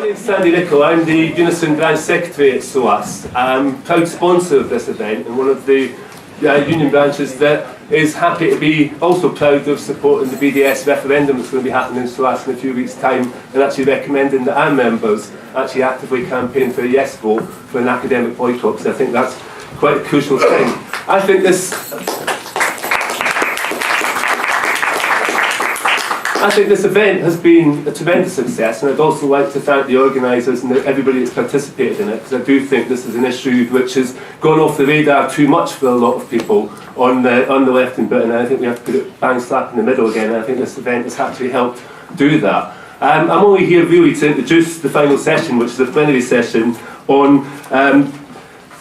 name's Sandy Nichol. I'm the Unison Branch Secretary at SOAS. I'm proud sponsor of this event and one of the union branches that is happy to be also proud of supporting the BDS referendum that's going to be happening in SOAS in a few weeks' time, and actually recommending that our members actually actively campaign for a yes vote for an academic boycott, because I think that's quite a crucial thing. I think this event has been a tremendous success, and I'd also like to thank the organisers and everybody that's participated in it, because I do think this is an issue which has gone off the radar too much for a lot of people on the left in Britain, and I think we have to put it bang slap in the middle again, and I think this event has actually helped do that. I'm only here really to introduce the final session, which is a plenary session on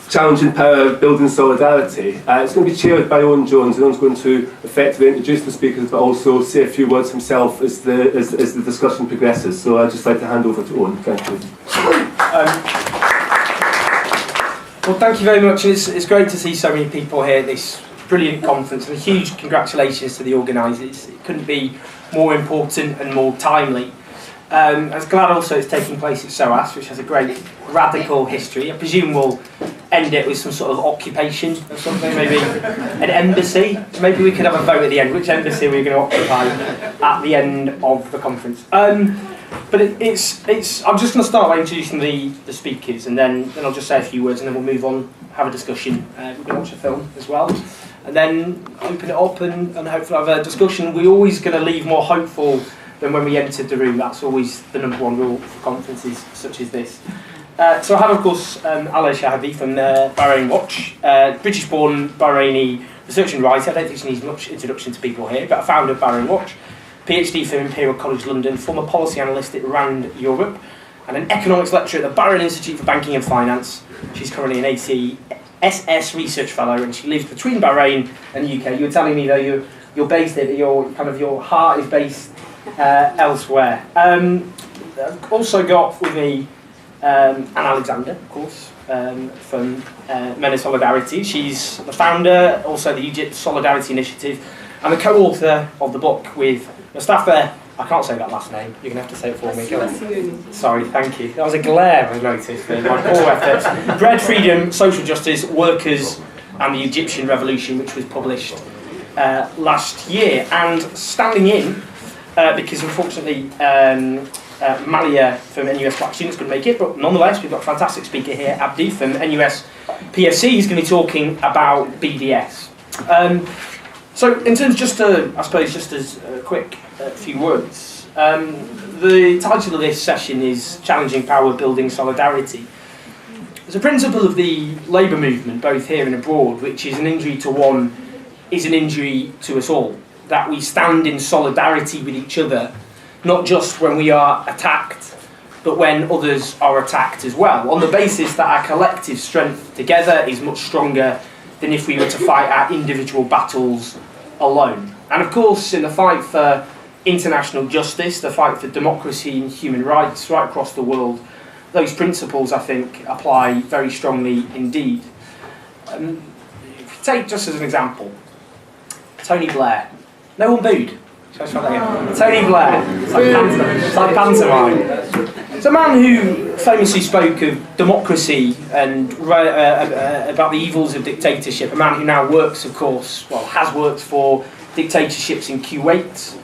challenging power, building solidarity. It's going to be chaired by Owen Jones, and Owen's going to effectively introduce the speakers but also say a few words himself as the discussion progresses. So I'd just like to hand over to Owen. Thank you. Well, thank you very much. It's great to see so many people here at this brilliant conference, and a huge congratulations to the organisers. It couldn't be more important and more timely. I was glad also it's taking place at SOAS, which has a great radical history. I presume we'll end it with some sort of occupation or something, maybe an embassy. Maybe we could have a vote at the end, which embassy we're going to occupy at the end of the conference. But I'm just going to start by introducing the speakers, and then I'll just say a few words, and then we'll move on, have a discussion. We can watch a film as well, and then open it up and hopefully have a discussion. We're always going to leave more hopeful than when we entered the room. That's always the number one rule for conferences such as this. So I have, of course, Shehabi from BahrainWatch, British-born Bahraini researcher and writer. I don't think she needs much introduction to people here, but a founder of BahrainWatch, PhD from Imperial College London, former policy analyst at RAND Europe, and an economics lecturer at the Bahrain Institute for Banking and Finance. She's currently an ACSS research fellow, and she lives between Bahrain and the UK. You were telling me, though, you're based there, but your heart is based elsewhere. I've also got with me Anne Alexander, of course, from MENA Solidarity. She's the founder, also the Egypt Solidarity Initiative, and the co-author of the book with the staff there. I can't say that last name. You're going to have to say it for me. Sorry, thank you. That was a glare I noticed for my poor efforts. Bread, Freedom, Social Justice, Workers and the Egyptian Revolution, which was published last year. And standing in, because unfortunately Malia from NUS Black students couldn't make it, but nonetheless we've got a fantastic speaker here, Abdi from NUS PFC. He's going to be talking about BDS. So in terms, just as a quick few words, the title of this session is Challenging Power, Building Solidarity. There's a principle of the labour movement, both here and abroad, which is an injury to one is an injury to us all. That we stand in solidarity with each other, not just when we are attacked, but when others are attacked as well, on the basis that our collective strength together is much stronger than if we were to fight our individual battles alone. And of course, in the fight for international justice, the fight for democracy and human rights right across the world, those principles, I think, apply very strongly indeed. If you take, just as an example, Tony Blair. No one booed. Tony Blair. It's like pantomime. It's a man who famously spoke of democracy and about the evils of dictatorship. A man who now works, of course, has worked for dictatorships in Kuwait,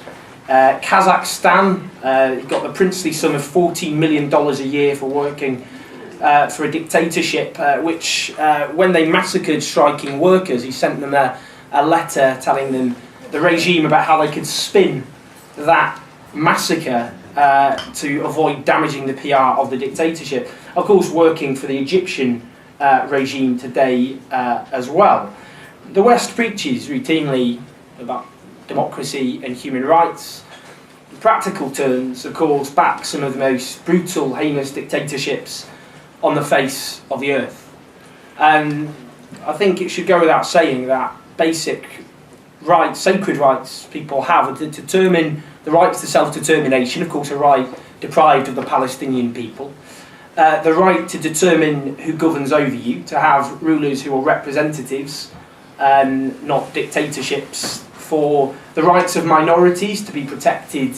Kazakhstan. He got the princely sum of $14 million a year for working for a dictatorship, which, when they massacred striking workers, he sent them a letter telling them the regime about how they could spin that massacre to avoid damaging the PR of the dictatorship. Of course, working for the Egyptian regime today as well. The West preaches routinely about democracy and human rights. In practical terms, of course, back some of the most brutal, heinous dictatorships on the face of the earth. And I think it should go without saying that basic rights, sacred rights people have to determine the rights to self-determination, of course a right deprived of the Palestinian people, the right to determine who governs over you, to have rulers who are representatives, not dictatorships, for the rights of minorities to be protected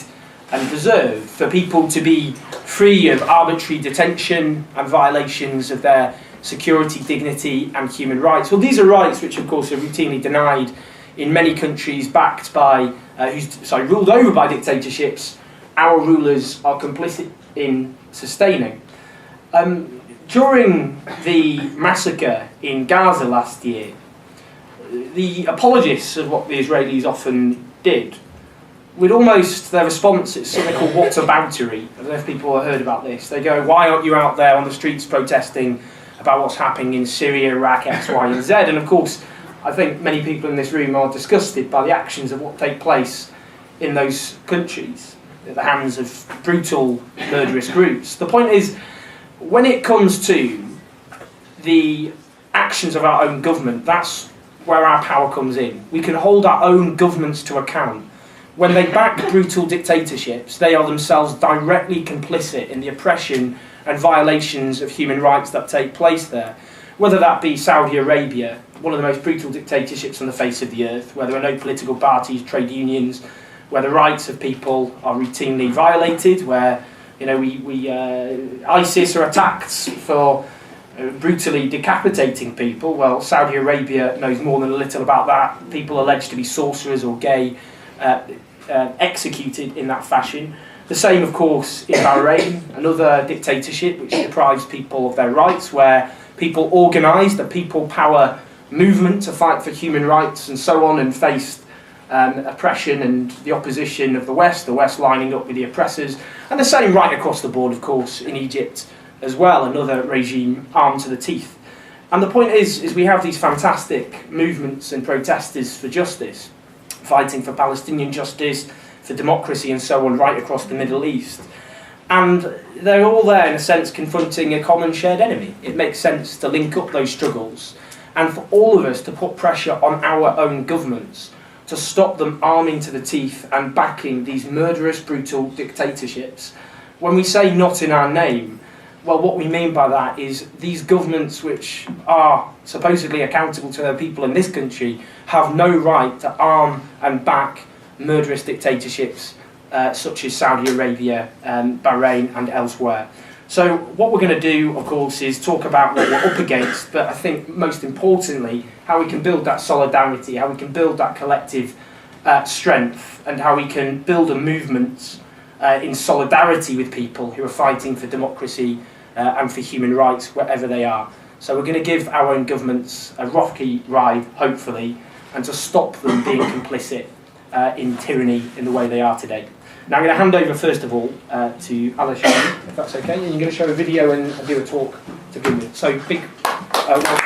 and deserve for people to be free of arbitrary detention and violations of their security, dignity and human rights. Well, these are rights which of course are routinely denied in many countries backed by, ruled over by dictatorships our rulers are complicit in sustaining. During the massacre in Gaza last year, the apologists of what the Israelis often did, with almost their response, it's something called whataboutery. I don't know if people have heard about this. They go, why aren't you out there on the streets protesting about what's happening in Syria, Iraq, X, Y and Z? And of course, I think many people in this room are disgusted by the actions of what take place in those countries at the hands of brutal, murderous groups. The point is, when it comes to the actions of our own government, that's where our power comes in. We can hold our own governments to account. When they back brutal dictatorships, they are themselves directly complicit in the oppression and violations of human rights that take place there. Whether that be Saudi Arabia, one of the most brutal dictatorships on the face of the earth, where there are no political parties, trade unions, where the rights of people are routinely violated, where ISIS are attacked for brutally decapitating people. Well, Saudi Arabia knows more than a little about that. People alleged to be sorcerers or gay executed in that fashion. The same, of course, in Bahrain, another dictatorship which deprives people of their rights, where people organised a people power movement to fight for human rights and so on, and faced oppression and the opposition of the West lining up with the oppressors. And the same right across the board, of course, in Egypt as well, another regime armed to the teeth. And the point is we have these fantastic movements and protesters for justice, fighting for Palestinian justice, for democracy and so on, right across the Middle East. And they're all there, in a sense, confronting a common shared enemy. It makes sense to link up those struggles and for all of us to put pressure on our own governments to stop them arming to the teeth and backing these murderous, brutal dictatorships. When we say not in our name, well, what we mean by that is these governments, which are supposedly accountable to their people in this country, have no right to arm and back murderous dictatorships such as Saudi Arabia, Bahrain and elsewhere. So what we're going to do, of course, is talk about what we're up against, but I think most importantly, how we can build that solidarity, how we can build that collective strength, and how we can build a movement in solidarity with people who are fighting for democracy and for human rights wherever they are. So we're going to give our own governments a rocky ride, hopefully, and to stop them being complicit in tyranny in the way they are today. Now I'm going to hand over first of all to Shehabi, if that's okay, and you're going to show a video and do a talk to begin with. So big welcome.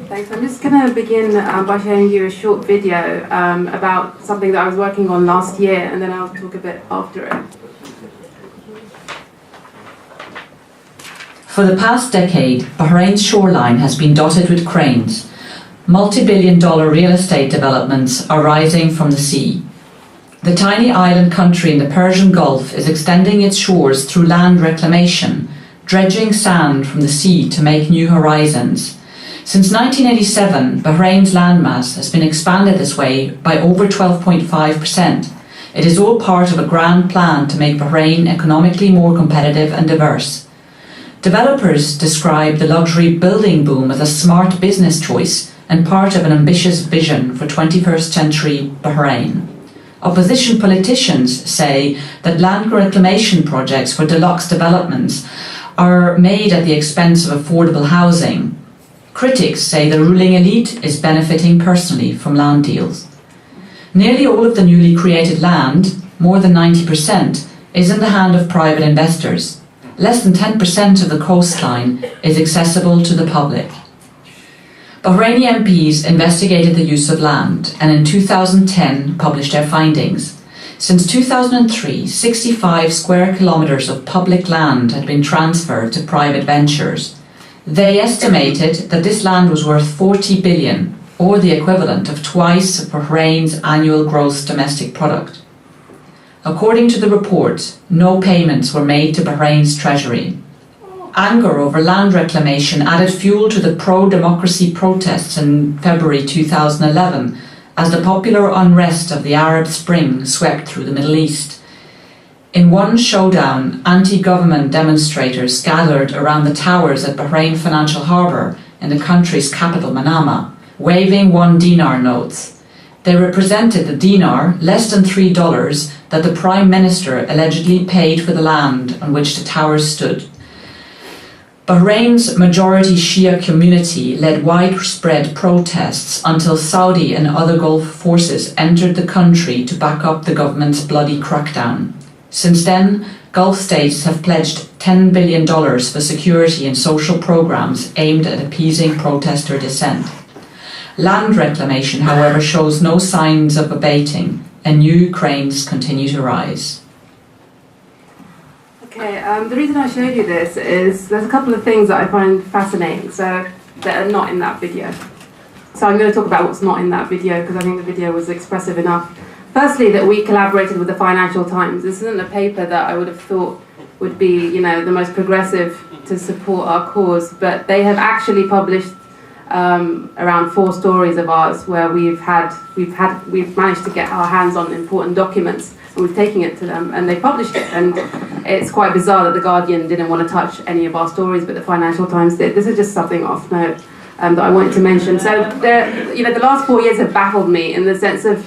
Thanks. I'm just going to begin by showing you a short video about something that I was working on last year, and then I'll talk a bit after it. For the past decade, Bahrain's shoreline has been dotted with cranes. Multi-billion-dollar real estate developments are rising from the sea. The tiny island country in the Persian Gulf is extending its shores through land reclamation, dredging sand from the sea to make new horizons. Since 1987, Bahrain's landmass has been expanded this way by over 12.5%. It is all part of a grand plan to make Bahrain economically more competitive and diverse. Developers describe the luxury building boom as a smart business choice and part of an ambitious vision for 21st century Bahrain. Opposition politicians say that land reclamation projects for deluxe developments are made at the expense of affordable housing. Critics say the ruling elite is benefiting personally from land deals. Nearly all of the newly created land, more than 90%, is in the hand of private investors. Less than 10% of the coastline is accessible to the public. Bahraini MPs investigated the use of land and in 2010 published their findings. Since 2003, 65 square kilometres of public land had been transferred to private ventures. They estimated that this land was worth 40 billion, or the equivalent of twice Bahrain's annual gross domestic product. According to the report, no payments were made to Bahrain's treasury. Anger over land reclamation added fuel to the pro-democracy protests in February 2011 as the popular unrest of the Arab Spring swept through the Middle East. In one showdown, anti-government demonstrators gathered around the towers at Bahrain Financial Harbour in the country's capital, Manama, waving 1 dinar notes. They represented the dinar, less than $3, that the Prime Minister allegedly paid for the land on which the towers stood. Bahrain's majority Shia community led widespread protests until Saudi and other Gulf forces entered the country to back up the government's bloody crackdown. Since then, Gulf states have pledged $10 billion for security and social programs aimed at appeasing protester dissent. Land reclamation, however, shows no signs of abating, and new cranes continue to rise. Okay, the reason I showed you this is there's a couple of things that I find fascinating, so that are not in that video. So I'm going to talk about what's not in that video because I think the video was expressive enough. Firstly, that we collaborated with the Financial Times. This isn't a paper that I would have thought would be, the most progressive to support our cause, but they have actually published around 4 stories of ours where we've managed to get our hands on important documents and we've taken it to them and they published it. And it's quite bizarre that the Guardian didn't want to touch any of our stories, but the Financial Times did. This is just something off note that I wanted to mention. So the last 4 years have baffled me in the sense of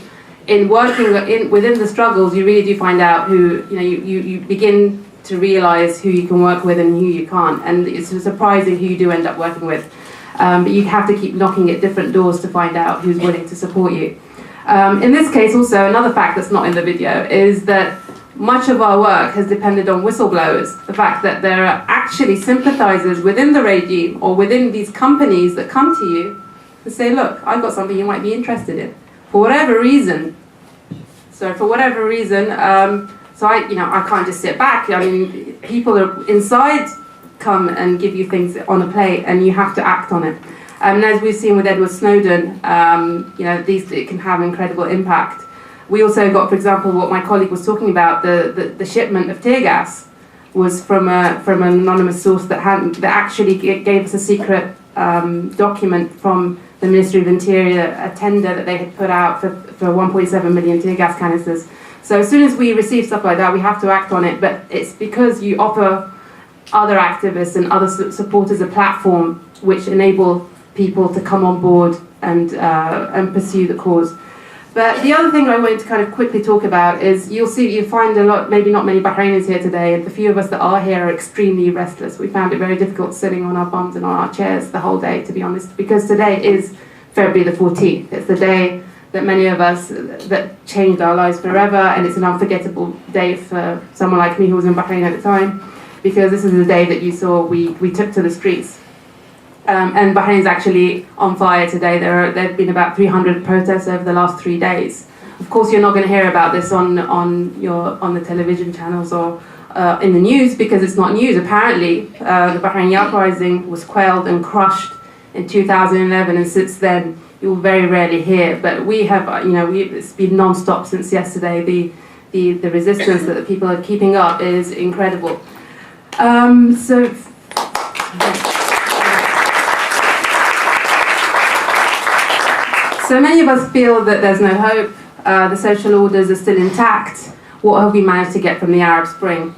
in working within the struggles, you really do find out who you begin to realise who you can work with and who you can't, and it's surprising who you do end up working with. But you have to keep knocking at different doors to find out who's willing to support you. In this case also, another fact that's not in the video is that much of our work has depended on whistleblowers. The fact that there are actually sympathisers within the regime or within these companies that come to you and say, look, I've got something you might be interested in. For whatever reason, so I can't just sit back. I mean, people are inside come and give you things on a plate and you have to act on it. And as we've seen with Edward Snowden, it can have incredible impact. We also got, for example, what my colleague was talking about, the shipment of tear gas was from an anonymous source that actually gave us a secret document from the Ministry of Interior, a tender that they had put out for 1.7 million tear gas canisters. So as soon as we receive stuff like that, we have to act on it, but it's because you offer other activists and other supporters a platform which enable people to come on board and pursue the cause. But the other thing I wanted to kind of quickly talk about is you find a lot, maybe not many Bahrainis here today, and the few of us that are here are extremely restless. We found it very difficult sitting on our bums and on our chairs the whole day, to be honest, because today is February the 14th. It's the day that many of us, that changed our lives forever, and it's an unforgettable day for someone like me who was in Bahrain at the time, because this is the day that you saw we took to the streets. And Bahrain's actually on fire today. There have been about 300 protests over the last 3 days. Of course, you're not going to hear about this on the television channels or in the news because it's not news. Apparently, the Bahraini uprising was quelled and crushed in 2011, and since then you'll very rarely hear. But we have, it's been non-stop since yesterday. The resistance that the people are keeping up is incredible. So many of us feel that there's no hope, the social orders are still intact. What have we managed to get from the Arab Spring?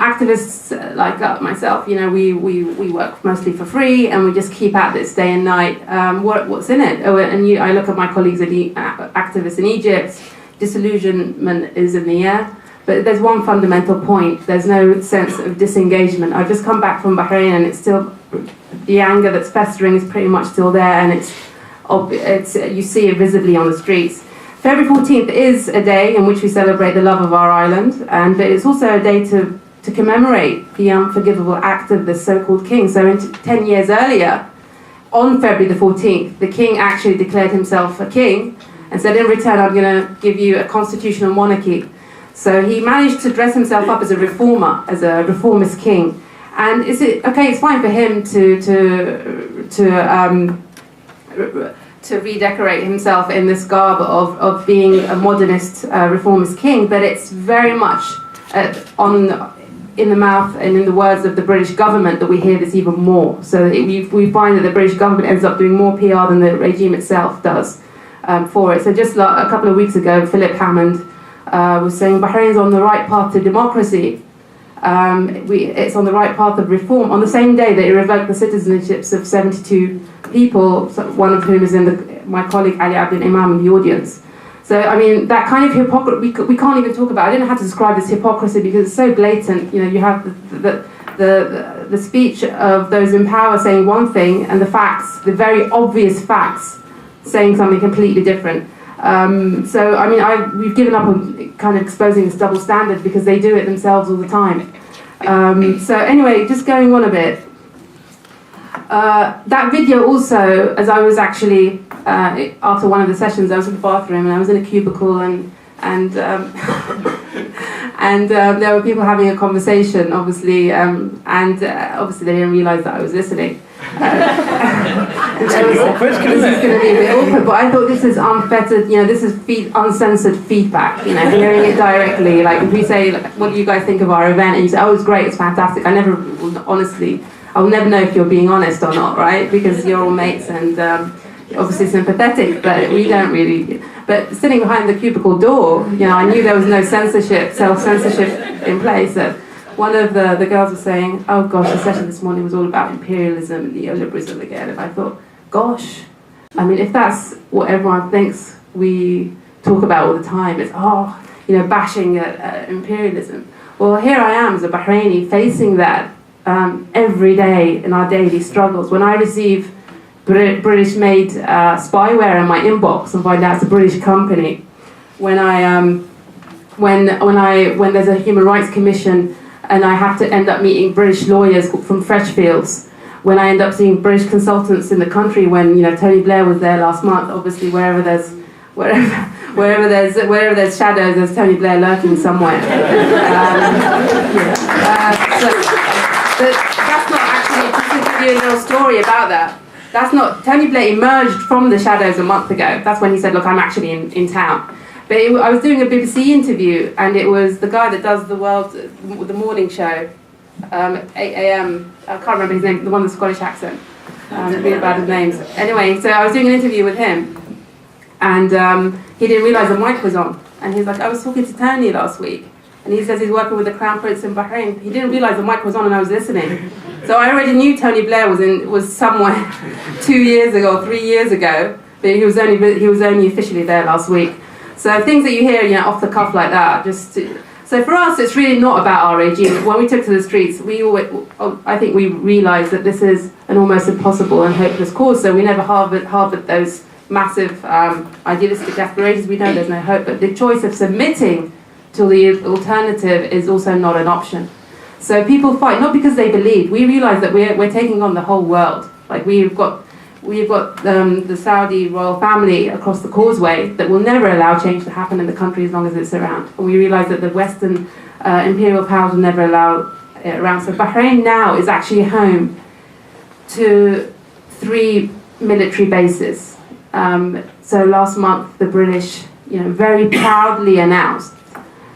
Activists like myself, we work mostly for free and we just keep at this day and night. What's in it? I look at my colleagues, activists in Egypt, disillusionment is in the air. But there's one fundamental point. There's no sense of disengagement. I've just come back from Bahrain and it's still, the anger that's festering is pretty much still there, and you see it visibly on the streets. February 14th is a day in which we celebrate the love of our island, but it's also a day to commemorate the unforgivable act of the so-called king. So 10 years earlier, on February the 14th, the king actually declared himself a king and said, in return, I'm going to give you a constitutional monarchy. So he managed to dress himself up as a reformer, as a reformist king. And it's fine for him to redecorate himself in this garb of being a modernist reformist king, but it's very much in the mouth and in the words of the British government that we hear this even more. So we find that the British government ends up doing more PR than the regime itself does for it. So just like a couple of weeks ago, Philip Hammond was saying Bahrain's on the right path to democracy. It's on the right path of reform. On the same day that it revoked the citizenships of 72 people, one of whom is my colleague Ali Abdi Imam in the audience. So, I mean, that kind of hypocrisy, we can't even talk about. I don't know how to describe this hypocrisy because it's so blatant. You know, you have the speech of those in power saying one thing and the facts, the very obvious facts, saying something completely different. So, I mean, we've given up on kind of exposing this double standard because they do it themselves all the time. So anyway, just going on a bit. That video also, as I was actually, after one of the sessions, I was in the bathroom and I was in a cubicle and there were people having a conversation, obviously, and obviously they didn't realise that I was listening. It's going to be awkward, this is going to be a bit awkward, but I thought this is unfettered, you know, this is uncensored feedback, you know, hearing it directly. Like if we say, like, what do you guys think of our event? And you say, oh, it's great, it's fantastic. I'll never know if you're being honest or not, right? Because you're all mates and obviously sympathetic, but we don't really. But sitting behind the cubicle door, you know, I knew there was no self-censorship in place. That one of the girls was saying, oh gosh, the session this morning was all about imperialism and neoliberalism again. And I thought, gosh, I mean, if that's what everyone thinks we talk about all the time, it's, bashing imperialism. Well, here I am as a Bahraini facing that every day in our daily struggles. When I receive British-made spyware in my inbox and find out it's a British company, when there's a human rights commission and I have to end up meeting British lawyers from Freshfields, when I end up seeing British consultants in the country, when Tony Blair was there last month, obviously wherever there's shadows, there's Tony Blair lurking somewhere. That's not actually, just to give you a little story about that. That's not, Tony Blair emerged from the shadows a month ago. That's when he said, look, I'm actually in town. But I was doing a BBC interview, and it was the guy that does the morning show, 8 a.m. I can't remember his name, the one with the Scottish accent. Really bad with names. Anyway, so I was doing an interview with him, and he didn't realise the mic was on. And he's like, I was talking to Tony last week, and he says he's working with the Crown Prince in Bahrain. He didn't realise the mic was on and I was listening. So I already knew Tony Blair was somewhere 2 years ago or 3 years ago, but he was only officially there last week. So things that you hear, off the cuff like that, so for us, it's really not about our regime. When we took to the streets, I think we realised that this is an almost impossible and hopeless cause. So we never harboured those massive idealistic aspirations. We know there's no hope, but the choice of submitting to the alternative is also not an option. So people fight not because they believe. We realise that we're taking on the whole world. Like we've got the Saudi royal family across the causeway that will never allow change to happen in the country as long as it's around. And we realise that the Western imperial powers will never allow it around. So Bahrain now is actually home to 3 military bases. So last month the British, very proudly announced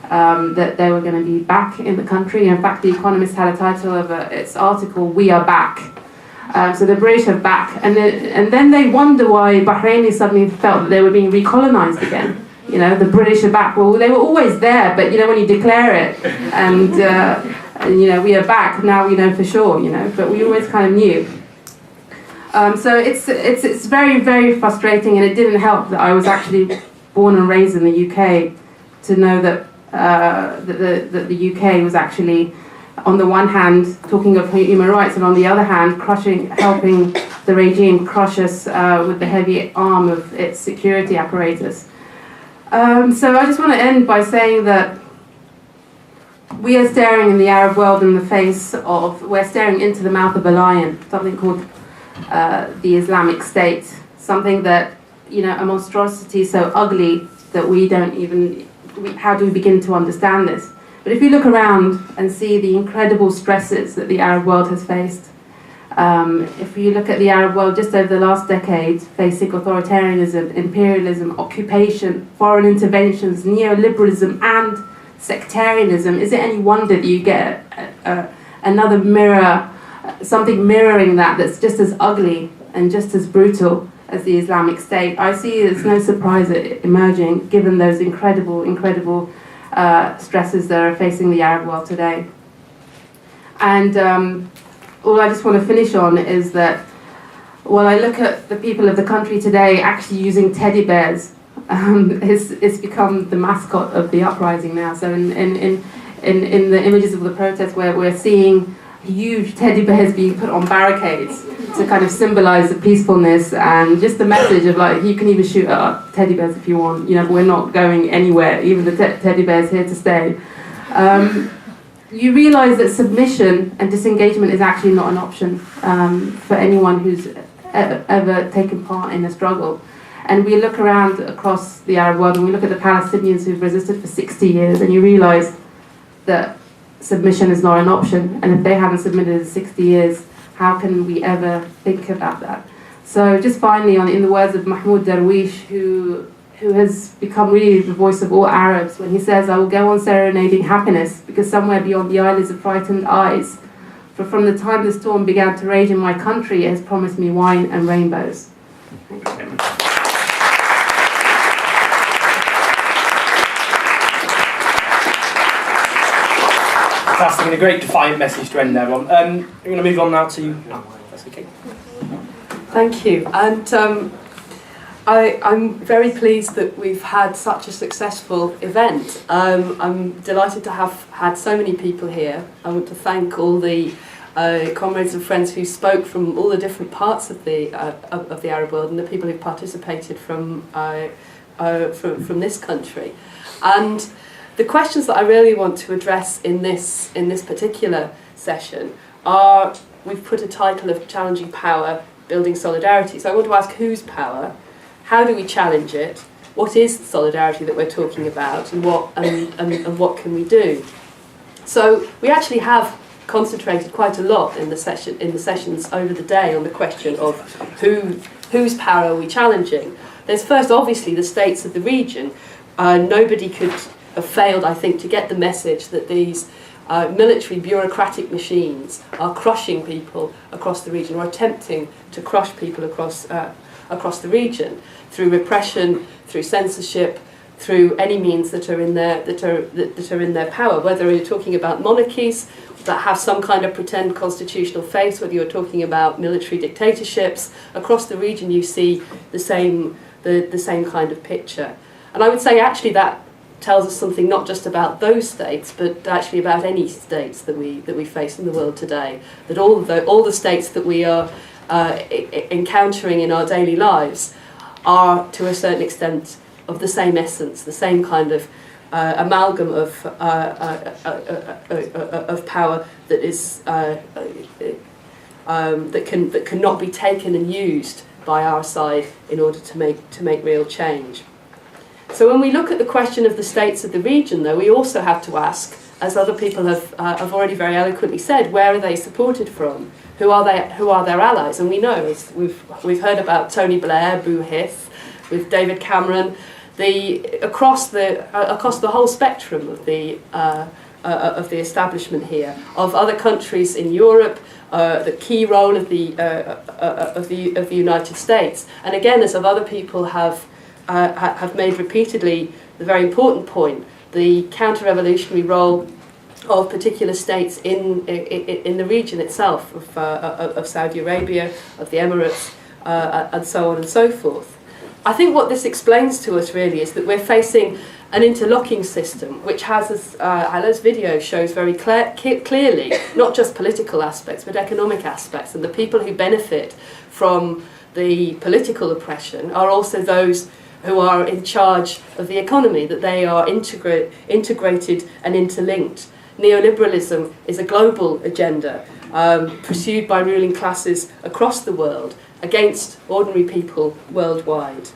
that they were going to be back in the country. In fact, The Economist had a title of its article, "We Are Back." So the British are back, and then they wonder why Bahrainis suddenly felt that they were being recolonised again. The British are back. Well, they were always there, but when you declare it, and we are back now, we know for sure. But we always kind of knew. So it's very, very frustrating, and it didn't help that I was actually born and raised in the UK to know that that the UK was actually, on the one hand, talking of human rights, and on the other hand, helping the regime crush us with the heavy arm of its security apparatus. So I just want to end by saying that we are staring in the Arab world in the face of, we're staring into the mouth of a lion, something called the Islamic State, something that, a monstrosity so ugly that we don't even, how do we begin to understand this? But if you look around and see the incredible stresses that the Arab world has faced, if you look at the Arab world just over the last decade, facing authoritarianism, imperialism, occupation, foreign interventions, neoliberalism, and sectarianism, is it any wonder that you get another mirror, something mirroring that's just as ugly and just as brutal as the Islamic State? I see it's no surprise it emerging, given those incredible stresses that are facing the Arab world today. And all I just want to finish on is that when I look at the people of the country today actually using teddy bears, it's become the mascot of the uprising now. So in the images of the protest, where we're seeing huge teddy bears being put on barricades to kind of symbolize the peacefulness and just the message of like, you can even shoot at teddy bears if you want, we're not going anywhere, even the teddy bear's here to stay. You realize that submission and disengagement is actually not an option for anyone who's ever taken part in a struggle. And we look around across the Arab world and we look at the Palestinians who've resisted for 60 years, and you realize that submission is not an option. And if they haven't submitted in 60 years, how can we ever think about that? So just finally, in the words of Mahmoud Darwish, who has become really the voice of all Arabs, when he says, "I will go on serenading happiness, because somewhere beyond the eyelids of frightened eyes, for from the time the storm began to rage in my country, it has promised me wine and rainbows." Thank you very much. Fantastic, and a great defiant message to end there on. We're going to move on now to... that's okay. Thank you. And I'm very pleased that we've had such a successful event. I'm delighted to have had so many people here. I want to thank all the comrades and friends who spoke from all the different parts of the Arab world, and the people who participated from this country. And the questions that I really want to address in this particular session are, we've put a title of Challenging Power, Building Solidarity. So I want to ask, whose power? How do we challenge it? What is the solidarity that we're talking about, and what can we do? So we actually have concentrated quite a lot in the sessions over the day on the question of whose power are we challenging. There's first, obviously, the states of the region. Nobody could have failed, I think, to get the message that these military bureaucratic machines are crushing people across the region, or attempting to crush people across the region through repression, through censorship, through any means that are in their power. Whether you're talking about monarchies that have some kind of pretend constitutional face, whether you're talking about military dictatorships, across the region you see the same kind of picture. And I would say actually that tells us something not just about those states, but actually about any states that we face in the world today. That all the states that we are encountering in our daily lives are, to a certain extent, of the same essence, the same kind of amalgam of power that is that cannot be taken and used by our side in order to make real change. So when we look at the question of the states of the region, though, we also have to ask, as other people have already very eloquently said, where are they supported from? Who are their allies? And we know, as we've heard about Tony Blair, Boo Hith, with David Cameron, across the whole spectrum of the establishment here, of other countries in Europe, the key role of the United States, and again, as of other people have made repeatedly the very important point, the counter-revolutionary role of particular states in the region itself, of Saudi Arabia, of the Emirates, and so on and so forth. I think what this explains to us really is that we're facing an interlocking system which has, as Ala's video shows very clearly, not just political aspects but economic aspects, and the people who benefit from the political oppression are also those who are in charge of the economy, that they are integrated and interlinked. Neoliberalism is a global agenda pursued by ruling classes across the world against ordinary people worldwide.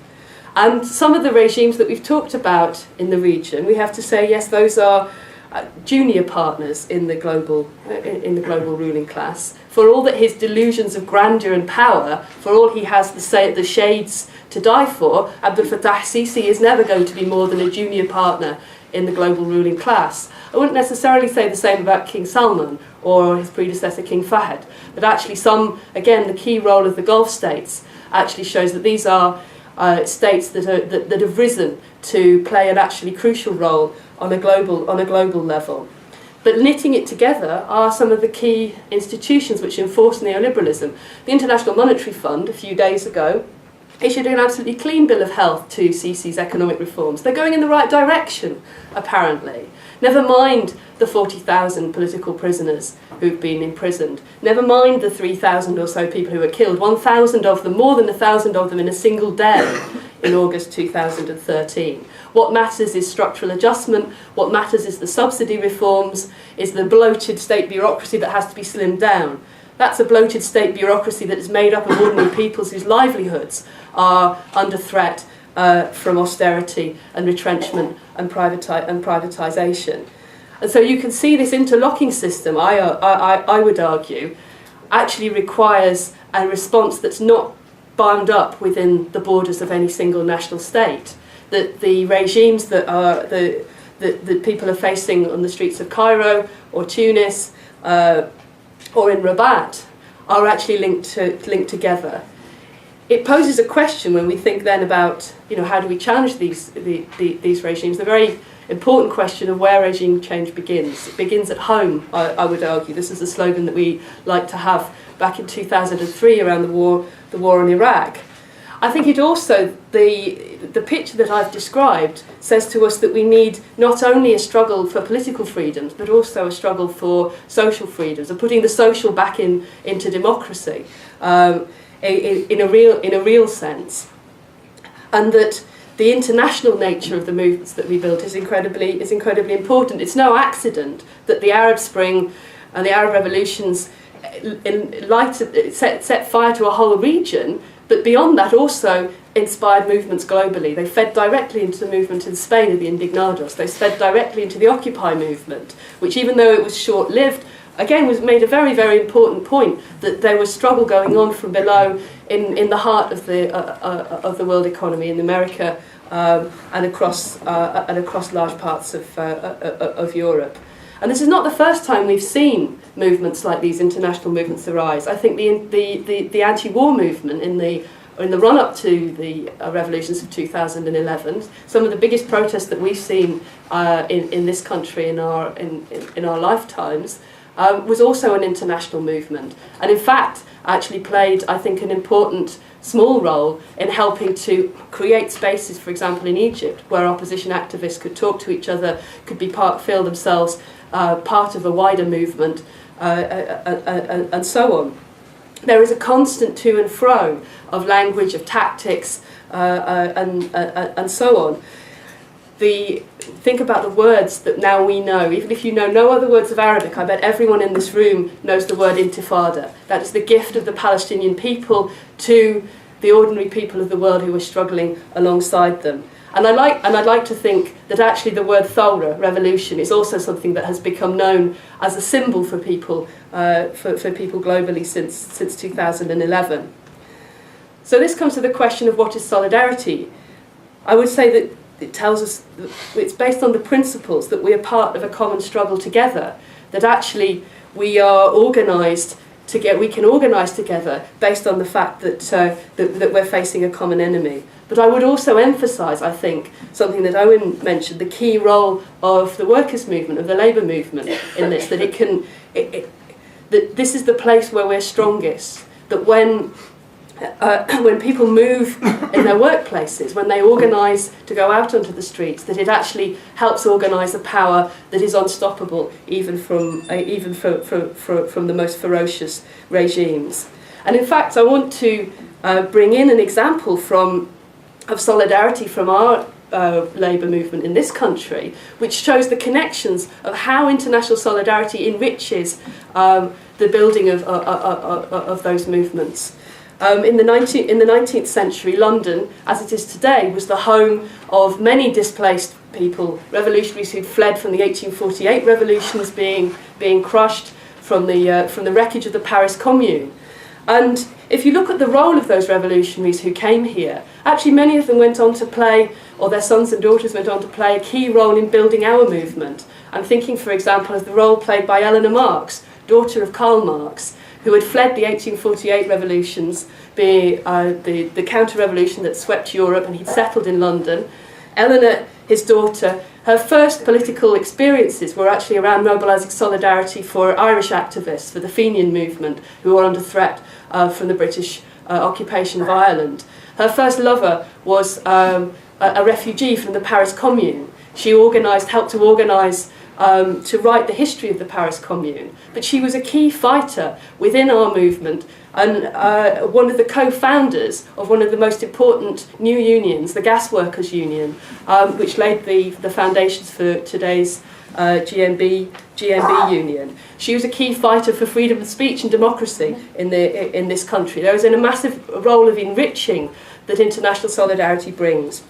And some of the regimes that we've talked about in the region, we have to say, yes, those are junior partners in the global ruling class. For all that his delusions of grandeur and power, for all he has the shades to die for, Abdel Fattah Sisi is never going to be more than a junior partner in the global ruling class. I wouldn't necessarily say the same about King Salman or his predecessor King Fahd, but actually the key role of the Gulf states actually shows that these are states that have risen to play an actually crucial role on a global level. But knitting it together are some of the key institutions which enforce neoliberalism. The International Monetary Fund, a few days ago, issued an absolutely clean bill of health to Sisi's economic reforms. They're going in the right direction, apparently. Never mind the 40,000 political prisoners who've been imprisoned. Never mind the 3,000 or so people who were killed. 1,000 of them, more than 1,000 of them in a single day in August 2013. What matters is structural adjustment. What matters is the subsidy reforms, is the bloated state bureaucracy that has to be slimmed down. That's a bloated state bureaucracy that is made up of ordinary peoples whose livelihoods are under threat from austerity and retrenchment and privatisation. And so you can see this interlocking system, I would argue, actually requires a response that's not bound up within the borders of any single national state. That the regimes that people are facing on the streets of Cairo or Tunis or in Rabat are actually linked together. It poses a question when we think then about, how do we challenge these regimes? The very important question of where regime change begins. It begins at home, I would argue. This is a slogan that we like to have back in 2003 around the war in Iraq. I think it also, the picture that I've described says to us that we need not only a struggle for political freedoms, but also a struggle for social freedoms, of putting the social back into democracy in a real sense. And that the international nature of the movements that we built is incredibly important. It's no accident that the Arab Spring and the Arab revolutions set fire to a whole region, but beyond that also inspired movements globally. They fed directly into the movement in Spain of the Indignados. They fed directly into the Occupy movement, which, even though it was short-lived, again made a very, very important point that there was struggle going on from below in the heart of the world economy in America and across large parts of Europe. And this is not the first time we've seen movements like these international movements arise. I think the anti-war movement in the run-up to the revolutions of 2011, some of the biggest protests that we've seen in this country in our lifetimes, was also an international movement, and in fact actually played, I think, an important small role in helping to create spaces, for example in Egypt, where opposition activists could talk to each other, could feel themselves part of a wider movement, and so on. There is a constant to and fro of language, of tactics, and so on. Think about the words that now we know. Even if you know no other words of Arabic, I bet everyone in this room knows the word intifada. That is the gift of the Palestinian people to the ordinary people of the world who are struggling alongside them. And I'd like to think that actually the word thawra, revolution, is also something that has become known as a symbol for people globally since 2011. So this comes to the question of what is solidarity. I would say that it tells us that it's based on the principles that we are part of a common struggle together, that actually we are organised together, we can organise together based on the fact that we're facing a common enemy. But I would also emphasise, I think, something that Owen mentioned, the key role of the workers' movement, of the labour movement in this, that that this is the place where we're strongest, that when people move in their workplaces, when they organise to go out onto the streets, that it actually helps organise a power that is unstoppable, even from the most ferocious regimes. And in fact, I want to bring in an example of solidarity from our labour movement in this country, which shows the connections of how international solidarity enriches the building of those movements. In the 19th century, London, as it is today, was the home of many displaced people, revolutionaries who'd fled from the 1848 revolutions being crushed, from the wreckage of the Paris Commune. And if you look at the role of those revolutionaries who came here, actually many of them went on to play, or their sons and daughters went on to play, a key role in building our movement. I'm thinking, for example, of the role played by Eleanor Marx, daughter of Karl Marx, who had fled the 1848 revolutions, the counter-revolution that swept Europe, and he'd settled in London. Eleanor, his daughter, her first political experiences were actually around mobilising solidarity for Irish activists, for the Fenian movement, who were under threat from the British occupation of Ireland. Her first lover was a refugee from the Paris Commune. She helped to organise to write the history of the Paris Commune. But she was a key fighter within our movement and one of the co-founders of one of the most important new unions, the Gas Workers Union, which laid the foundations for today's GMB Union. She was a key fighter for freedom of speech and democracy in this country. There was a massive role of enriching that international solidarity brings.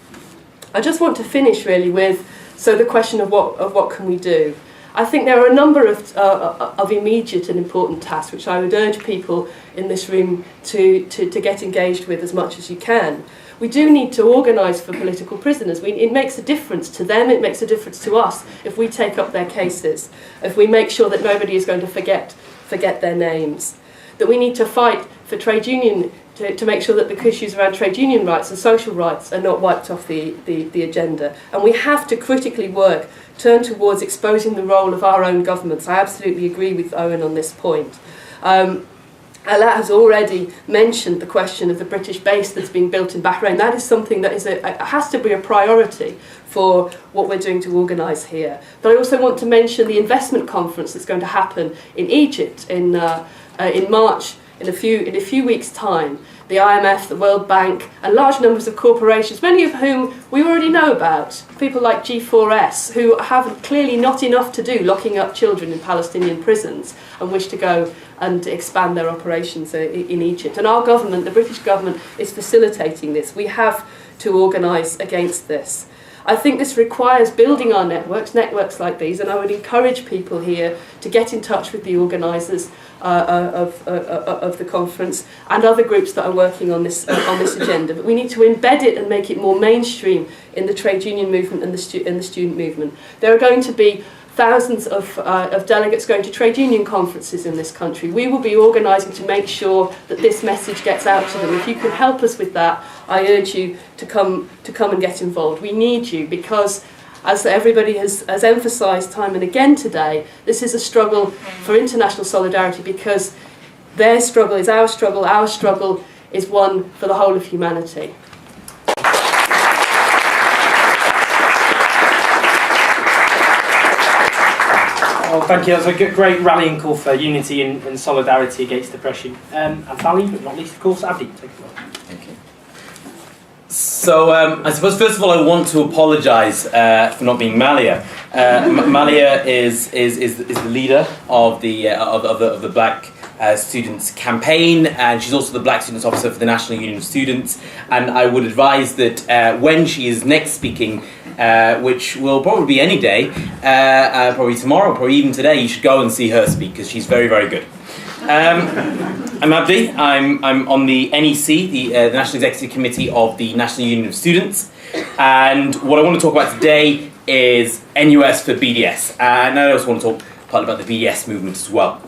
I just want to finish really with the question of what can we do. I think there are a number of immediate and important tasks which I would urge people in this room to get engaged with as much as you can. We do need to organise for political prisoners. It makes a difference to them, it makes a difference to us if we take up their cases, if we make sure that nobody is going to forget their names. That we need to fight for trade union, to make sure that the issues around trade union rights and social rights are not wiped off the agenda. And we have to critically turn towards exposing the role of our own governments. I absolutely agree with Owen on this point. Alaa has already mentioned the question of the British base that's being built in Bahrain. That is something that has to be a priority for what we're doing to organise here. But I also want to mention the investment conference that's going to happen in Egypt in March, in a few weeks' time. The IMF, the World Bank, and large numbers of corporations, many of whom we already know about. People like G4S, who have clearly not enough to do locking up children in Palestinian prisons and wish to go and expand their operations in Egypt. And our government, the British government, is facilitating this. We have to organise against this. I think this requires building our networks like these, and I would encourage people here to get in touch with the organisers of the conference and other groups that are working on this agenda. But we need to embed it and make it more mainstream in the trade union movement and the student movement. There are going to be thousands of delegates going to trade union conferences in this country. We will be organising to make sure that this message gets out to them. If you can help us with that, I urge you to come and get involved. We need you because, as everybody has emphasised time and again today, this is a struggle for international solidarity because their struggle is our struggle is one for the whole of humanity. Well, thank you. That's a great rallying call for unity and solidarity against oppression. And finally, but not least, of course, Abdi, take it away. Thank you. So, I suppose first of all, I want to apologise for not being Malia. Malia is the leader of the Black Students campaign, and she's also the Black Students Officer for the National Union of Students. And I would advise that when she is next speaking, which will probably be any day, probably tomorrow, probably even today, you should go and see her speak because she's very, very good. I'm Abdi. I'm on the NEC, the National Executive Committee of the National Union of Students, and what I want to talk about today is NUS for BDS, and I also want to talk partly about the BDS movement as well.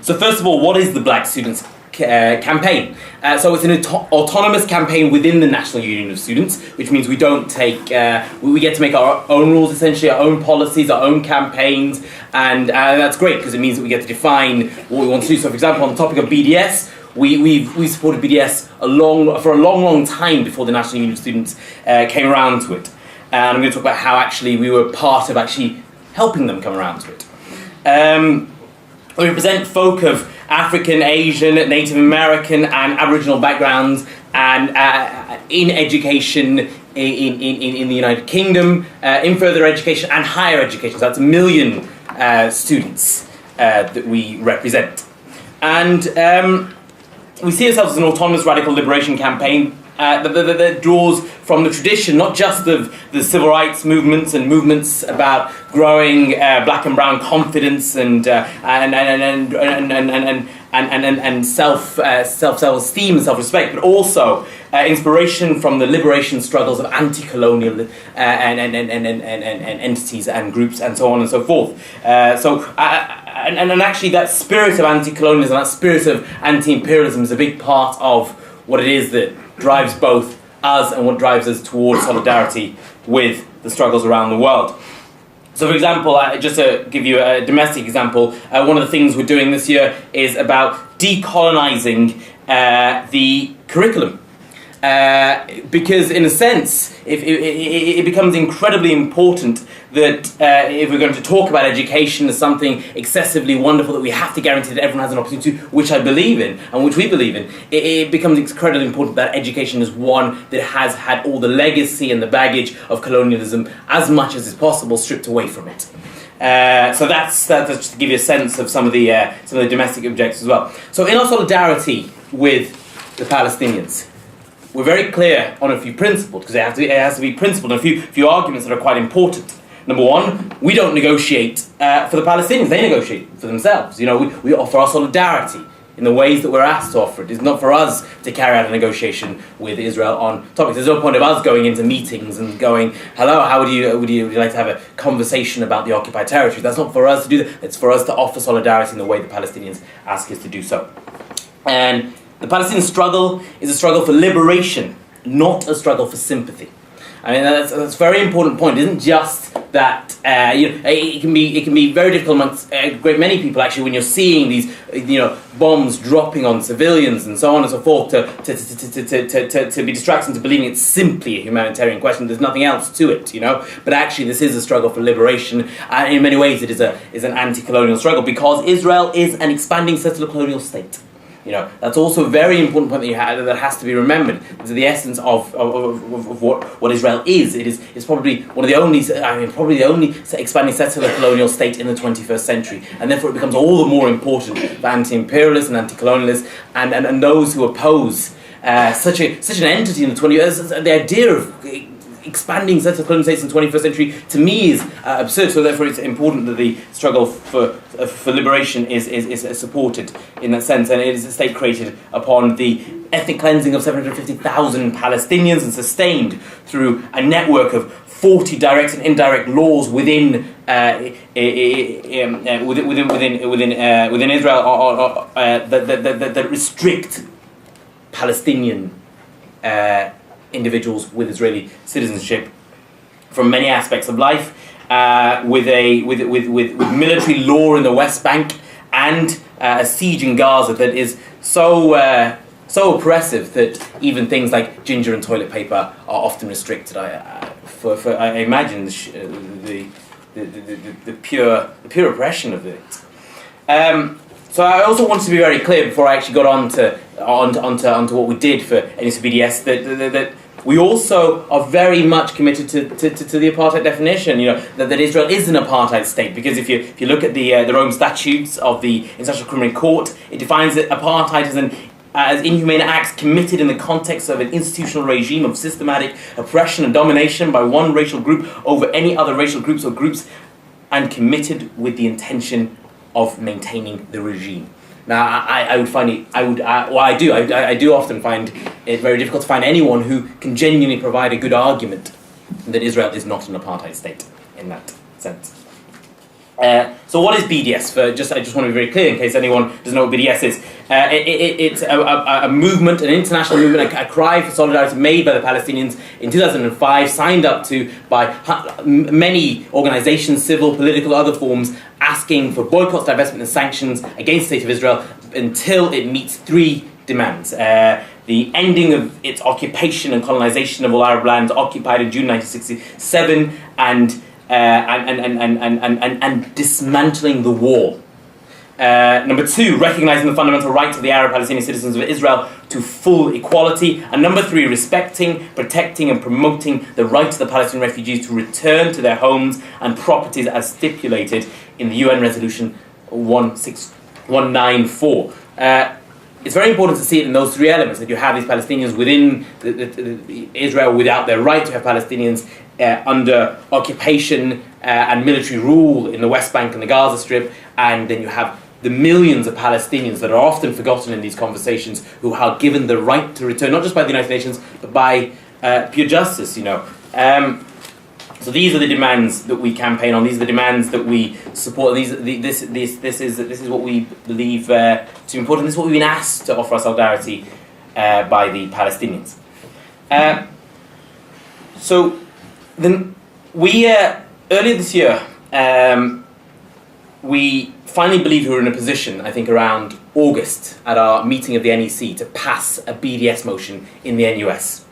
So first of all, what is the Black Students campaign? So it's an autonomous campaign within the National Union of Students, which means we don't take, we get to make our own rules, essentially, our own policies, our own campaigns, and that's great because it means that we get to define what we want to do. So for example, on the topic of BDS, we supported BDS for a long time before the National Union of Students came around to it. And I'm going to talk about how actually we were part of actually helping them come around to it. We represent folk of African, Asian, Native American and Aboriginal backgrounds and in education in the United Kingdom, in further education and higher education. So that's 1 million students that we represent. And we see ourselves as an autonomous radical liberation campaign that draws from the tradition, not just of the civil rights movements and movements about growing black and brown confidence and self-esteem and self-respect, but also inspiration from the liberation struggles of anti-colonial entities and groups and so on and so forth. And actually that spirit of anti-colonialism, that spirit of anti-imperialism is a big part of what it is that drives both us and what drives us towards solidarity with the struggles around the world. So, for example, just to give you a domestic example, one of the things we're doing this year is about decolonising the curriculum. Because, in a sense, it becomes incredibly important that if we're going to talk about education as something excessively wonderful that we have to guarantee that everyone has an opportunity to, which I believe in, and which we believe in, it becomes incredibly important that education is one that has had all the legacy and the baggage of colonialism as much as is possible stripped away from it. So that's just to give you a sense of some of the domestic objectives as well. So in our solidarity with the Palestinians, we're very clear on a few principles, because it has to be principled, and a few arguments that are quite important. Number one, we don't negotiate for the Palestinians, they negotiate for themselves. You know, we offer our solidarity in the ways that we're asked to offer it. It's not for us to carry out a negotiation with Israel on topics. There's no point of us going into meetings and going, hello, how would you like to have a conversation about the occupied territory? That's not for us to do that. It's for us to offer solidarity in the way the Palestinians ask us to do so. And the Palestinian struggle is a struggle for liberation, not a struggle for sympathy. I mean, that's a very important point. It isn't just that it can be very difficult amongst a great many people actually when you're seeing these bombs dropping on civilians and so on and so forth to be distracted into believing it's simply a humanitarian question. There's nothing else to it, But actually, this is a struggle for liberation, and in many ways, it is an anti-colonial struggle because Israel is an expanding settler colonial state. That's also a very important point that has to be remembered. It's the essence of what Israel is. It's probably one of the only, probably the only expanding settler colonial state in the 21st century, and therefore it becomes all the more important for anti-imperialists and anti-colonialists and those who oppose such an entity in the 20th. The idea of expanding settler colonial states in the 21st century, to me, is absurd. So therefore it's important that the struggle for liberation is supported in that sense, and it is a state created upon the ethnic cleansing of 750,000 Palestinians and sustained through a network of 40 direct and indirect laws within Israel that restrict Palestinian individuals with Israeli citizenship from many aspects of life, with military law in the West Bank and a siege in Gaza that is so oppressive that even things like ginger and toilet paper are often restricted. I imagine the pure oppression of it. So I also wanted to be very clear before I actually got onto what we did for NUS BDS that we also are very much committed to the apartheid definition. That Israel is an apartheid state, because if you look at the Rome Statutes of the International Criminal Court, it defines that apartheid as inhumane acts committed in the context of an institutional regime of systematic oppression and domination by one racial group over any other racial groups or groups, and committed with the intention of maintaining the regime. Now, I do often find it very difficult to find anyone who can genuinely provide a good argument that Israel is not an apartheid state in that sense. So what is BDS? I just want to be very clear in case anyone doesn't know what BDS is. It's a movement, an international movement, a cry for solidarity made by the Palestinians in 2005, signed up to by many organisations, civil, political, other forms, asking for boycotts, divestment and sanctions against the State of Israel until it meets three demands. The ending of its occupation and colonisation of all Arab lands occupied in June 1967, and dismantling the wall. Number two, recognising the fundamental rights of the Arab Palestinian citizens of Israel to full equality. And number three, respecting, protecting and promoting the rights of the Palestinian refugees to return to their homes and properties as stipulated in the UN Resolution 19194. it's very important to see it in those three elements, that you have these Palestinians within Israel without their right, to have Palestinians under occupation and military rule in the West Bank and the Gaza Strip, and then you have the millions of Palestinians that are often forgotten in these conversations, who are given the right to return, not just by the United Nations, but by pure justice, you know. So these are the demands that we campaign on. These are the demands that we support. This is what we believe to be important. This is what we've been asked to offer our solidarity by the Palestinians. So then we earlier this year we finally believed we were in a position, I think around August, at our meeting of the NEC, to pass a BDS motion in the NUS.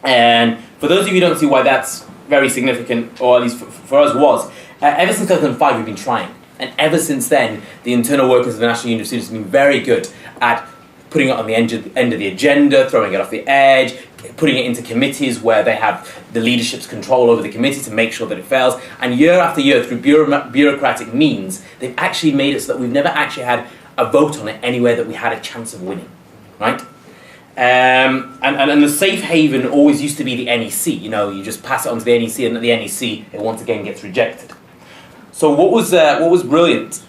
And for those of you who don't see why that's very significant, or at least for us was, ever since 2005 we've been trying. And ever since then, the internal workers of the National Union of Students have been very good at putting it on the end of the agenda, throwing it off the edge, putting it into committees where they have the leadership's control over the committee to make sure that it fails. And year after year, through bureaucratic means, they've actually made it so that we've never actually had a vote on it anywhere that we had a chance of winning, right? And the safe haven always used to be the NEC. You know, you just pass it on to the NEC, and at the NEC it once again gets rejected. So what was brilliant,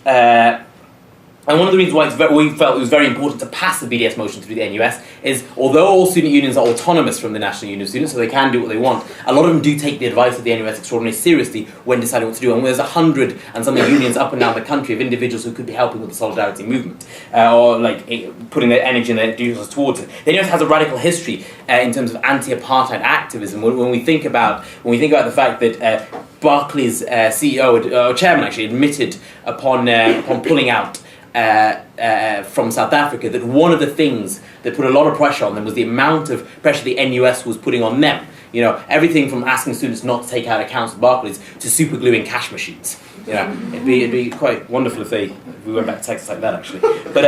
and one of the reasons why we felt it was very important to pass the BDS motion through the NUS is, although all student unions are autonomous from the National Union of Students, so they can do what they want, a lot of them do take the advice of the NUS extraordinarily seriously when deciding what to do. And there's 100 and something unions up and down the country of individuals who could be helping with the solidarity movement, or like putting their energy and their duties towards it. The NUS has a radical history in terms of anti-apartheid activism. When we think about the fact that Barclays CEO or chairman actually admitted upon pulling out from South Africa, that one of the things that put a lot of pressure on them was the amount of pressure the NUS was putting on them. You know, everything from asking students not to take out accounts with Barclays to supergluing cash machines. You know, it'd be quite wonderful if we went back to Texas like that, actually. But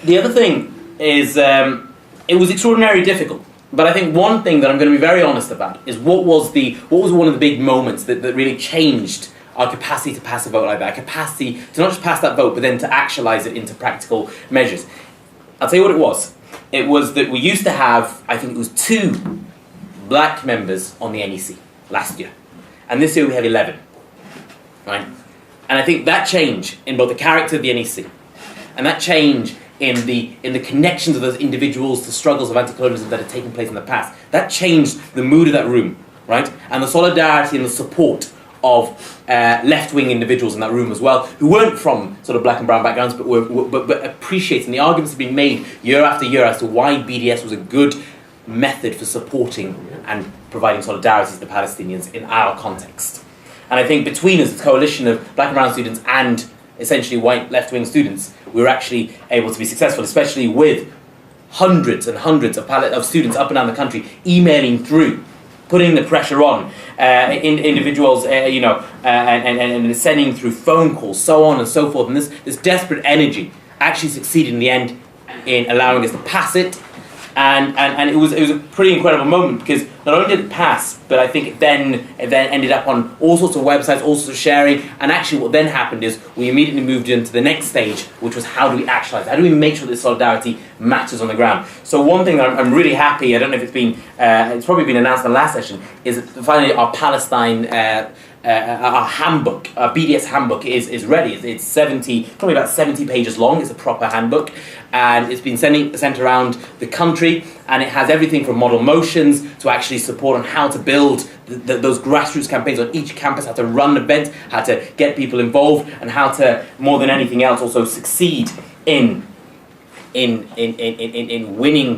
the other thing is, it was extraordinarily difficult. But I think one thing that I'm going to be very honest about is what was one of the big moments that really changed our capacity to pass a vote like that, capacity to not just pass that vote, but then to actualise it into practical measures. I'll tell you what it was. It was that we used to have, I think it was 2 black members on the NEC last year. And this year we have 11, right? And I think that change in both the character of the NEC and that change in the connections of those individuals to struggles of anti-colonialism that had taken place in the past, that changed the mood of that room, right? And the solidarity and the support of left-wing individuals in that room as well, who weren't from sort of black and brown backgrounds, but appreciating the arguments have been made year after year as to why BDS was a good method for supporting and providing solidarity to the Palestinians in our context. And I think between us, the coalition of black and brown students and essentially white left-wing students, we were actually able to be successful, especially with hundreds and hundreds of students up and down the country emailing through, putting the pressure on individuals, and sending through phone calls, so on and so forth. And this desperate energy actually succeeded in the end in allowing us to pass it. And it was a pretty incredible moment, because not only did it pass, but I think it then ended up on all sorts of websites, all sorts of sharing. And actually what then happened is we immediately moved into the next stage, which was how do we actualise it? How do we make sure this solidarity matters on the ground? So one thing that I'm really happy, I don't know if it's probably been announced in the last session, is that finally our Palestine our handbook, our BDS handbook is ready. It's probably about 70 pages long. It's a proper handbook, and it's been sent around the country, and it has everything from model motions to actually support on how to build those grassroots campaigns on each campus, how to run events, how to get people involved, and how to, more than anything else, also succeed in winning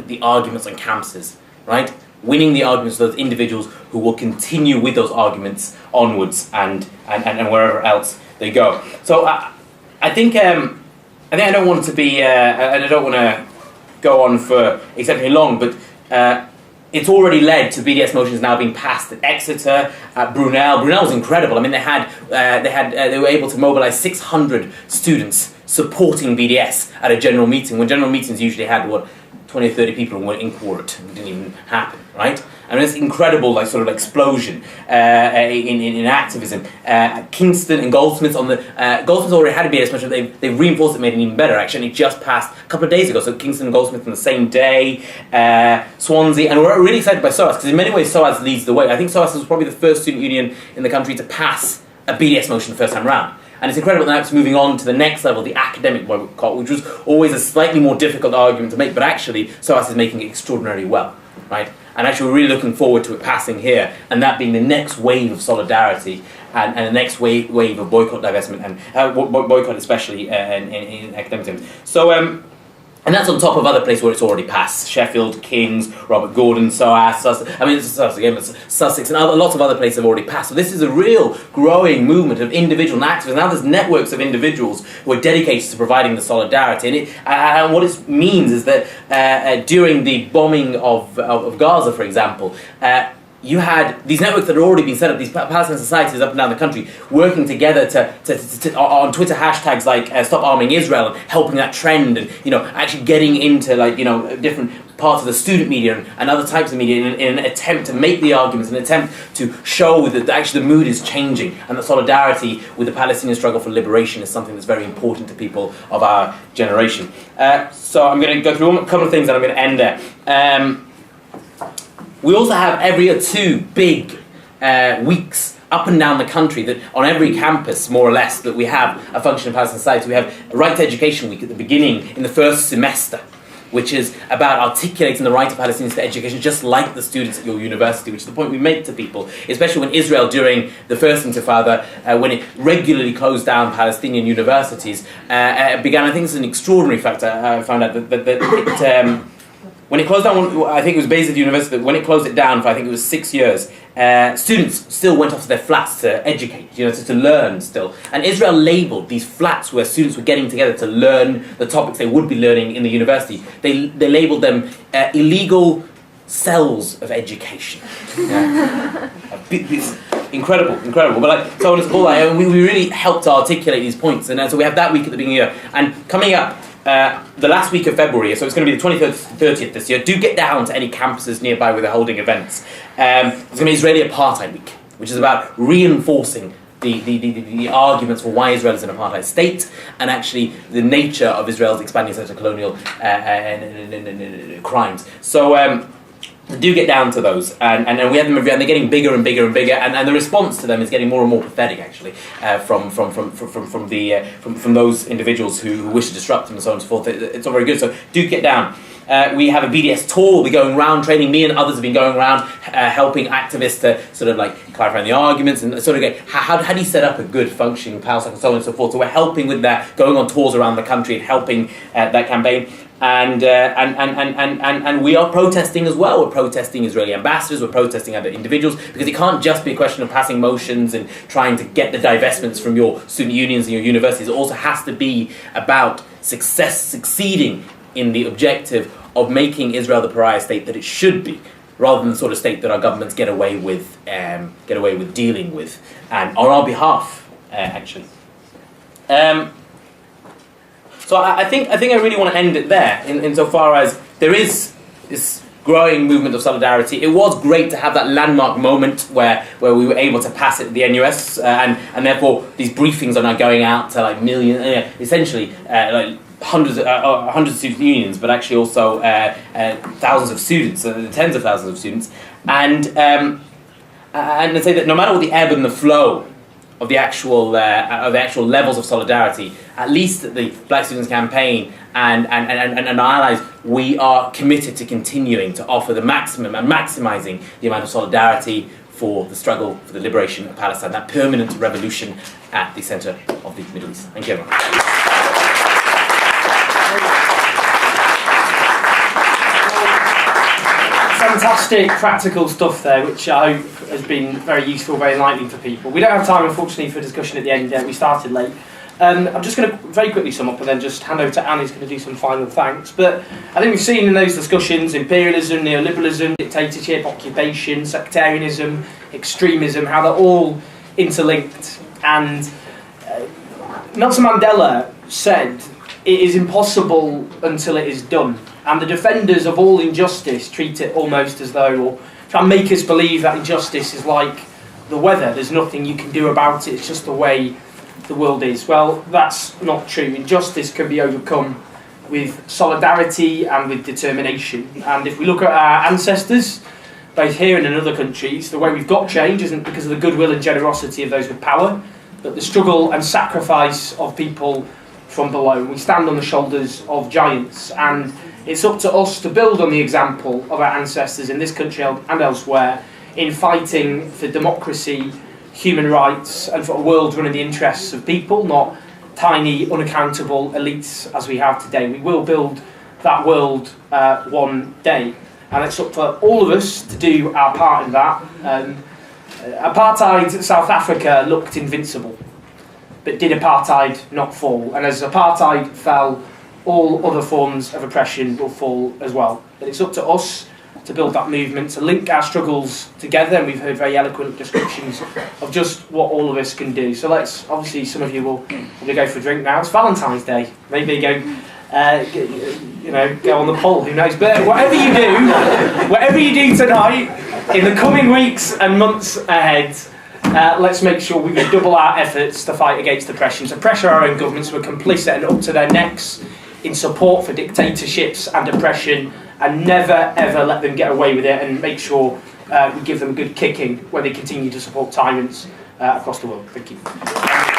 the arguments on campuses, right? Winning the arguments of those individuals who will continue with those arguments onwards and wherever else they go. So I think I don't want to be I don't want to go on for exceptionally long, but it's already led to BDS motions now being passed at Exeter, at Brunel. Brunel was incredible. I mean, they were able to mobilise 600 students supporting BDS at a general meeting, when general meetings usually had 20 or 30 people who weren't in court. It didn't even happen, right? and this incredible like sort of explosion in activism. Kingston and Goldsmiths Goldsmiths already had a BDS motion. They've reinforced it, made it even better actually. And it just passed a couple of days ago. So Kingston and Goldsmiths on the same day. Swansea, and we're really excited by SOAS because in many ways SOAS leads the way. I think SOAS was probably the first student union in the country to pass a BDS motion the first time round. And it's incredible now it's moving on to the next level, the academic boycott, which was always a slightly more difficult argument to make, but actually SOAS is making it extraordinarily well, right? And actually we're really looking forward to it passing here, and that being the next wave of solidarity and the next wave of boycott, divestment, and boycott especially in academic terms. So, and that's on top of other places where it's already passed. Sheffield, Kings, Robert Gordon, SOAS, Sussex, and lots of other places have already passed. So this is a real growing movement of individual and activists. Now there's networks of individuals who are dedicated to providing the solidarity. And what it means is that during the bombing of Gaza, for example, you had these networks that had already been set up, these Palestinian societies up and down the country, working together to on Twitter hashtags like Stop Arming Israel, and helping that trend, and actually getting into different parts of the student media and other types of media in an attempt to make the arguments, an attempt to show that actually the mood is changing, and that solidarity with the Palestinian struggle for liberation is something that's very important to people of our generation. So I'm going to go through a couple of things and I'm going to end there. We also have every 2 big weeks up and down the country that on every campus, more or less, that we have a functioning Palestinian society. We have a Right to Education Week at the beginning in the first semester, which is about articulating the right of Palestinians to education, just like the students at your university, which is the point we make to people, especially when Israel, during the first Intifada, when it regularly closed down Palestinian universities, began, I think it's an extraordinary fact, I found out that it... When it closed down, I think it was based at the university, when it closed it down for, I think it was 6 years, students still went off to their flats to educate, to learn still. And Israel labelled these flats where students were getting together to learn the topics they would be learning in the university. They labelled them illegal cells of education. Yeah. Incredible. But so on and so forth, we really helped to articulate these points. And so we have that week at the beginning of the year. And coming up, the last week of February, so it's going to be the 23rd to 30th this year. Do get down to any campuses nearby where they're holding events. There's going to be Israeli Apartheid Week, which is about reinforcing the arguments for why Israel is an apartheid state, and actually the nature of Israel's expanding sense of colonial crimes. So do get down to those, and we have them every year, and they're getting bigger and bigger and bigger, and the response to them is getting more and more pathetic, actually, from those individuals who wish to disrupt them and so on and so forth. It's all very good, so do get down. We have a BDS tour. We'll be going around training. Me and others have been going around helping activists to sort of like clarifying the arguments and sort of get how do you set up a good functioning power cycle and so on and so forth. So we're helping with that, going on tours around the country and helping that campaign. And we are protesting as well. We're protesting Israeli ambassadors, we're protesting other individuals, because it can't just be a question of passing motions and trying to get the divestments from your student unions and your universities. It also has to be about succeeding in the objective of making Israel the pariah state that it should be, rather than the sort of state that our governments get away with dealing with, and on our behalf, actually. So I think I really want to end it there, insofar as there is this growing movement of solidarity. It was great to have that landmark moment where we were able to pass it at the NUS, and therefore these briefings are now going out to like millions, essentially like hundreds of student unions, but actually also thousands of students, tens of thousands of students, and to say that no matter what the ebb and the flow of the actual levels of solidarity, at least at the Black Students Campaign and our allies, we are committed to continuing to offer the maximum and maximising the amount of solidarity for the struggle for the liberation of Palestine, that permanent revolution at the centre of the Middle East. Thank you very much. Fantastic practical stuff there, which I hope has been very useful, very enlightening for people. We don't have time, unfortunately, for discussion at the end. We started late. I'm just going to very quickly sum up and then just hand over to Annie, who's going to do some final thanks. But I think we've seen in those discussions imperialism, neoliberalism, dictatorship, occupation, sectarianism, extremism, how they're all interlinked. And Nelson Mandela said, "It is impossible until it is done." And the defenders of all injustice treat it almost as though, or try and make us believe that injustice is like the weather. There's nothing you can do about it. It's just the way the world is. Well, that's not true. Injustice can be overcome with solidarity and with determination. And if we look at our ancestors, both here and in other countries, the way we've got change isn't because of the goodwill and generosity of those with power, but the struggle and sacrifice of people from below. We stand on the shoulders of giants, and it's up to us to build on the example of our ancestors in this country and elsewhere in fighting for democracy, human rights, and for a world run in the interests of people, not tiny, unaccountable elites as we have today. We will build that world one day, and it's up for all of us to do our part in that. Apartheid South Africa looked invincible, but did apartheid not fall? And as apartheid fell, all other forms of oppression will fall as well. But it's up to us to build that movement, to link our struggles together, and we've heard very eloquent descriptions of just what all of us can do. So let's, obviously some of you will probably go for a drink now. It's Valentine's Day. Maybe go go on the pole, who knows. But whatever you do tonight, in the coming weeks and months ahead, let's make sure we redouble our efforts to fight against oppression, to pressure our own governments who are complicit and up to their necks in support for dictatorships and oppression, and never ever let them get away with it, and make sure we give them a good kicking when they continue to support tyrants across the world. Thank you.